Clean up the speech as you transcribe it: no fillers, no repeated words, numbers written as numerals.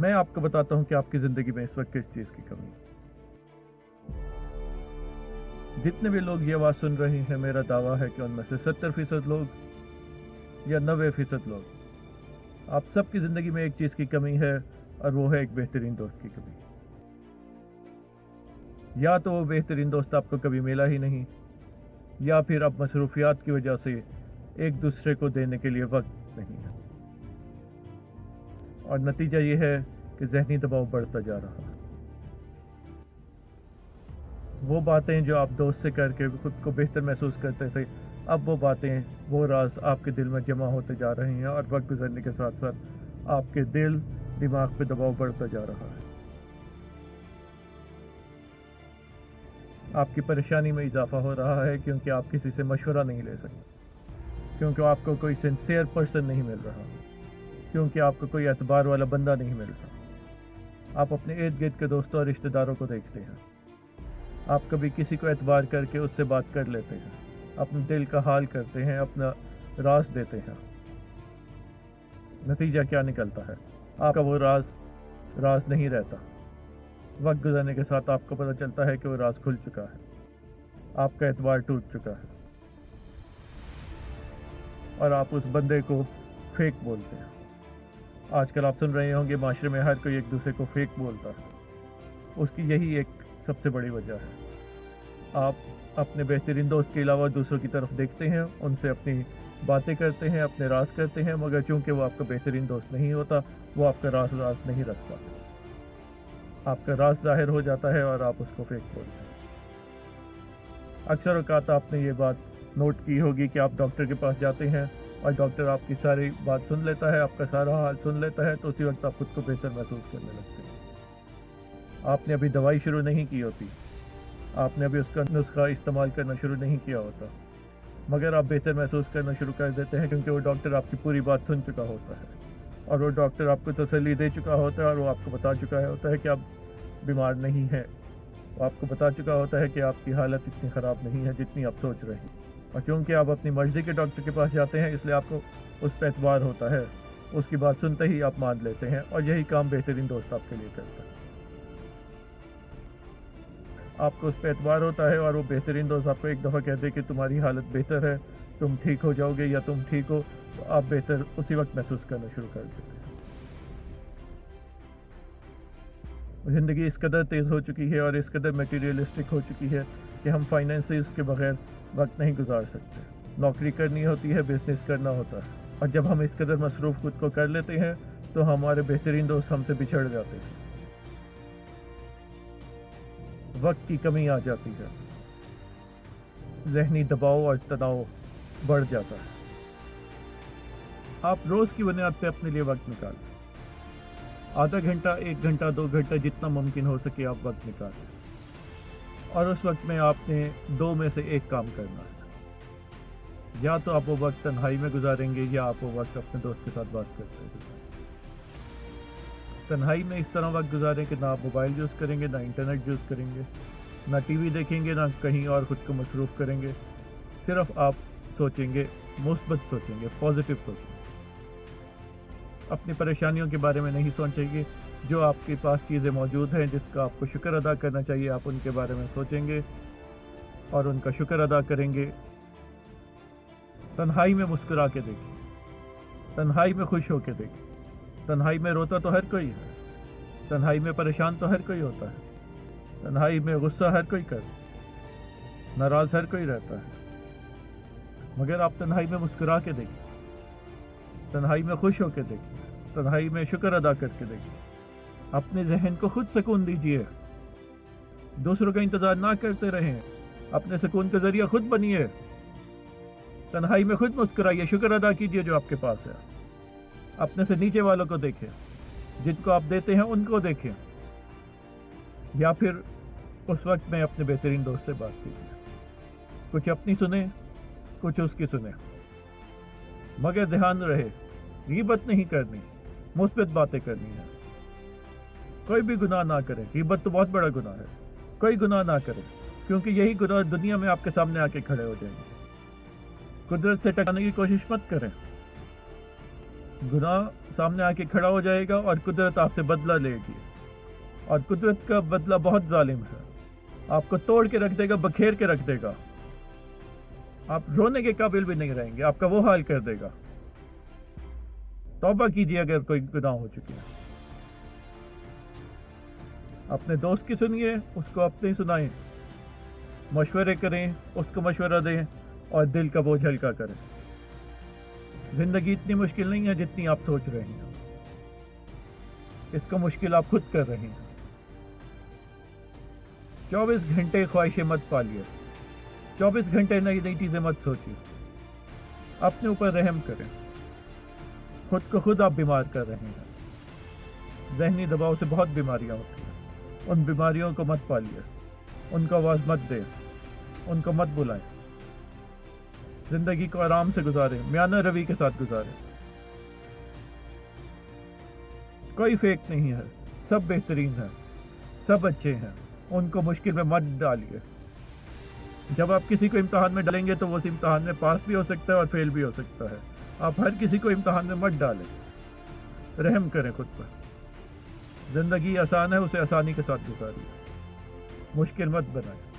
मैं आपको बताता हूँ कि आपकी ज़िंदगी में इस वक्त किस चीज़ की कमी है। जितने भी लोग ये आवाज़ सुन रहे हैं, मेरा दावा है कि उनमें से 70% लोग या 90% लोग, आप सबकी ज़िंदगी में एक चीज़ की कमी है, और वो है एक बेहतरीन दोस्त की कमी। या तो वो बेहतरीन दोस्त आपको कभी मिला ही नहीं, या फिर अब मसरूफियात की वजह से एक दूसरे को देने के लिए वक्त नहीं है, और नतीजा ये है कि ज़हनी दबाव बढ़ता जा रहा है। वो बातें जो आप दोस्त से करके खुद को बेहतर महसूस करते थे, अब वो बातें, वो राज आपके दिल में जमा होते जा रहे हैं, और वक्त गुजरने के साथ साथ आपके दिल दिमाग पे दबाव बढ़ता जा रहा है। आपकी परेशानी में इजाफा हो रहा है क्योंकि आप किसी से मशवरा नहीं ले सकते, क्योंकि आपको कोई सिंसियर पर्सन नहीं मिल रहा, क्योंकि आपको कोई एतबार वाला बंदा नहीं मिल रहा। आप अपने इर्द गिर्द के दोस्तों और रिश्तेदारों को देखते हैं, आप कभी किसी को एतबार करके उससे बात कर लेते हैं, अपने दिल का हाल करते हैं, अपना राज देते हैं। नतीजा क्या निकलता है? आपका वो राज नहीं रहता। वक्त गुजरने के साथ आपको पता चलता है कि वो राज खुल चुका है, आपका एतबार टूट चुका है, और आप उस बंदे को फेक बोलते हैं। आजकल आप सुन रहे होंगे, माशरे में हर कोई एक दूसरे को फेक बोलता है। उसकी यही एक सबसे बड़ी वजह है। आप अपने बेहतरीन दोस्त के अलावा दूसरों की तरफ देखते हैं, उनसे अपनी बातें करते हैं, अपने राज करते हैं, मगर चूंकि वो आपका बेहतरीन दोस्त नहीं होता, वो आपका राज नहीं रखता। आपका राज जाहिर हो जाता है और आप उसको फेक बोलते हैं। अक्सर औकात आपने ये बात नोट की होगी कि आप डॉक्टर के पास जाते हैं और डॉक्टर आपकी सारी बात सुन लेता है, आपका सारा हाल सुन लेता है, तो उसी वक्त आप खुद को बेहतर महसूस करने लगते हैं। आपने अभी दवाई शुरू नहीं की होती, आपने अभी उसका नुस्खा इस्तेमाल करना शुरू नहीं किया होता, मगर आप बेहतर महसूस करना शुरू कर देते हैं, क्योंकि वो डॉक्टर आपकी पूरी बात सुन चुका होता है, और वो डॉक्टर आपको तसल्ली दे चुका होता है, और वो आपको बता चुका होता है कि आप बीमार नहीं हैं। वो आपको बता चुका होता है कि आपकी हालत इतनी ख़राब नहीं है जितनी आप सोच रहे हैं। और क्योंकि आप अपनी मर्ज़ी के डॉक्टर के पास जाते हैं, इसलिए आपको उस पर एतबार होता है। उसकी बात सुनते ही आप मान लेते हैं, और यही काम बेहतरीन दोस्त आपके लिए करता है। आपको उस पर एतबार होता है, और वो बेहतरीन दोस्त आपको एक दफ़ा कहते हैं कि तुम्हारी हालत बेहतर है, तुम ठीक हो जाओगे, या तुम ठीक हो, तो आप बेहतर उसी वक्त महसूस करना शुरू कर देते हैं। ज़िंदगी इस कदर तेज़ हो चुकी है और इस कदर मटीरियलिस्टिक हो चुकी है कि हम फाइनेंसेस के बगैर वक्त नहीं गुजार सकते। नौकरी करनी होती है, बिजनेस करना होता है, और जब हम इस कदर मसरूफ़ खुद को कर लेते हैं, तो हमारे बेहतरीन दोस्त हमसे बिछड़ जाते हैं। वक्त की कमी आ जाती है, ज़हनी दबाव और तनाव बढ़ जाता है। आप रोज़ की बुनियाद पे अपने लिए वक्त निकालें। आधा घंटा, 1 घंटा, 2 घंटा, जितना मुमकिन हो सके आप वक्त निकालें, और उस वक्त में आपने 2 में से 1 काम करना है। या तो आप वो वक्त तन्हाई में गुजारेंगे, या आप वो वक्त अपने दोस्त के साथ बात करते हैं। तन्हाई में इस तरह वक्त गुजारें कि ना आप मोबाइल यूज़ करेंगे, ना इंटरनेट यूज़ करेंगे, ना टीवी देखेंगे, ना कहीं और ख़ुद को मसरूफ़ करेंगे। सिर्फ आप सोचेंगे, मुस्बत सोचेंगे, पॉजिटिव सोचेंगे। अपनी परेशानियों के बारे में नहीं सोचेंगे। जो आपके पास चीज़ें मौजूद हैं जिसका आपको शुक्र अदा करना चाहिए, आप उनके बारे में सोचेंगे और उनका शुक्र अदा करेंगे। तन्हाई में मुस्कुरा के देखिए, तन्हाई में खुश होकर देखिए। तन्हाई में रोता तो हर कोई है, तन्हाई में परेशान तो हर कोई होता है, तन्हाई में गुस्सा हर कोई कर, नाराज़ हर कोई रहता है, मगर आप तन्हाई में मुस्कुरा के देखिए, तन्हाई में खुश होकर देखिए, तन्हाई में शुक्र अदा करके देखिए। अपने जहन को खुद सुकून दीजिए, दूसरों का इंतज़ार ना करते रहें, अपने सुकून का जरिया खुद बनिए। तन्हाई में खुद मुस्कुराइए, शुक्र अदा कीजिए जो आपके पास है। अपने से नीचे वालों को देखें, जिनको आप देते हैं उनको देखें, या फिर उस वक्त में अपने बेहतरीन दोस्त से बात कीजिए। कुछ अपनी सुने, कुछ उसकी सुने, मगर ध्यान रहे गीबत नहीं करनी, मुस्बत बातें करनी है। कोई भी गुनाह ना करें, गीबत तो बहुत बड़ा गुनाह है। कोई गुनाह ना करें, क्योंकि यही गुनाह दुनिया में आपके सामने आके खड़े हो जाएंगे। कुदरत से टकराने की कोशिश मत करें, गुनाह सामने आके खड़ा हो जाएगा और कुदरत आपसे बदला लेगी, और कुदरत का बदला बहुत जालिम है। आपको तोड़ के रख देगा, बखेर के रख देगा, आप रोने के काबिल भी नहीं रहेंगे, आपका वो हाल कर देगा। तौबा कीजिए अगर कोई गुनाह हो चुकी है। अपने दोस्त की सुनिए, उसको अपनी सुनाएं, मशवरे करें, उसको मशवरा दें और दिल का बोझ हल्का करें। जिंदगी इतनी मुश्किल नहीं है जितनी आप सोच रहे हैं, इसको मुश्किल आप खुद कर रहे हैं। 24 घंटे ख्वाहिशें मत पालिए, 24 घंटे नई नई चीजें मत सोचिए। अपने ऊपर रहम करें, खुद को खुद आप बीमार कर रहे हैं। ज़हनी दबाव से बहुत बीमारियां होती हैं, उन बीमारियों को मत पालिए, उनको आवाज मत दें, उनको मत बुलाएं। जिंदगी को आराम से गुजारें, म्याना रवि के साथ गुजारें। कोई फेक नहीं है, सब बेहतरीन है, सब अच्छे हैं, उनको मुश्किल में मत डालिए। जब आप किसी को इम्तिहान में डालेंगे तो वो उस इम्तिहान में पास भी हो सकता है और फेल भी हो सकता है। आप हर किसी को इम्तिहान में मत डालें, रहम करें खुद पर। जिंदगी आसान है, उसे आसानी के साथ गुजारिए, मुश्किल मत बनाएं।